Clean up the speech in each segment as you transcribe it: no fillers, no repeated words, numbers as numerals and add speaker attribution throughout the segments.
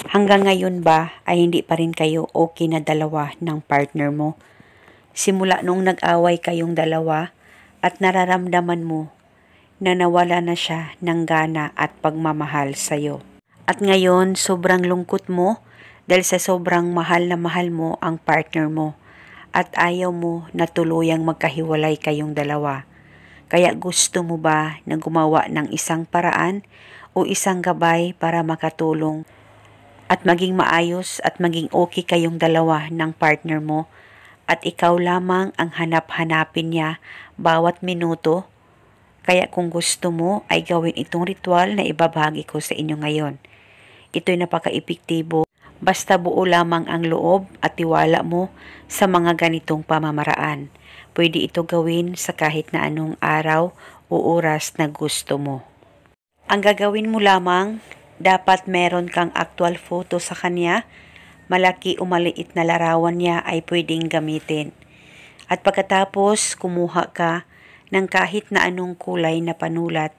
Speaker 1: Hanggang ngayon ba ay hindi pa rin kayo okay na dalawa ng partner mo? Simula nung nag-away kayong dalawa at nararamdaman mo na nawala na siya ng gana at pagmamahal sa'yo. At ngayon, sobrang lungkot mo dahil sa sobrang mahal na mahal mo ang partner mo at ayaw mo na tuluyang magkahiwalay kayong dalawa. Kaya gusto mo ba na gumawa ng isang paraan o isang gabay para makatulong at maging maayos at maging okay kayong dalawa ng partner mo at ikaw lamang ang hanap-hanapin niya bawat minuto? Kaya kung gusto mo ay gawin itong ritual na ibabahagi ko sa inyo ngayon. Ito'y napaka-epektibo basta buo lamang ang loob at tiwala mo sa mga ganitong pamamaraan. Pwede ito gawin sa kahit na anong araw o oras na gusto mo. Ang gagawin mo lamang, dapat meron kang actual photo sa kanya, malaki o maliit na larawan niya ay pwedeng gamitin. At pagkatapos, kumuha ka ng kahit na anong kulay na panulat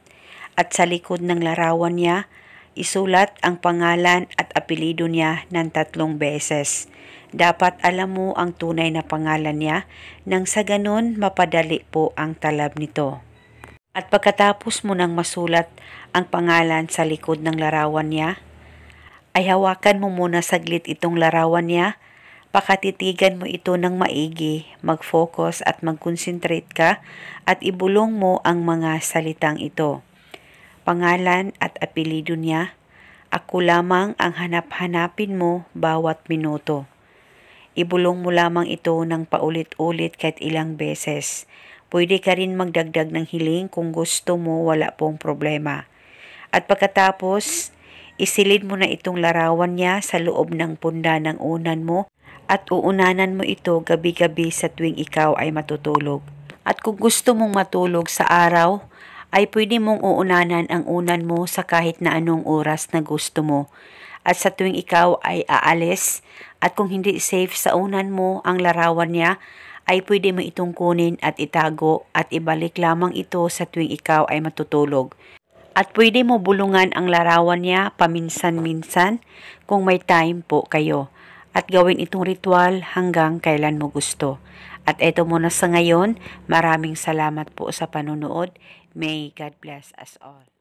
Speaker 1: at sa likod ng larawan niya, isulat ang pangalan at apelido niya ng 3 beses. Dapat alam mo ang tunay na pangalan niya nang sa ganun mapadali po ang talab nito. At pagkatapos mo nang masulat ang pangalan sa likod ng larawan niya, ay hawakan mo muna saglit itong larawan niya, pakatitigan mo ito ng maigi, mag-focus at mag-concentrate ka at ibulong mo ang mga salitang ito. Pangalan at apelido niya, ako lamang ang hanap-hanapin mo bawat minuto. Ibulong mo lamang ito ng paulit-ulit kahit ilang beses. Pwede ka rin magdagdag ng hiling kung gusto mo, wala pong problema. At pagkatapos, isilid mo na itong larawan niya sa loob ng punda ng unan mo at uunanan mo ito gabi-gabi sa tuwing ikaw ay matutulog. At kung gusto mong matulog sa araw, ay pwede mong uunanan ang unan mo sa kahit na anong oras na gusto mo. At sa tuwing ikaw ay aalis at kung hindi safe sa unan mo ang larawan niya, ay pwede mo itong kunin at itago at ibalik lamang ito sa tuwing ikaw ay matutulog. At pwede mo bulungan ang larawan niya paminsan-minsan kung may time po kayo. At gawin itong ritual hanggang kailan mo gusto. At eto muna sa ngayon, maraming salamat po sa panonood. May God bless us all.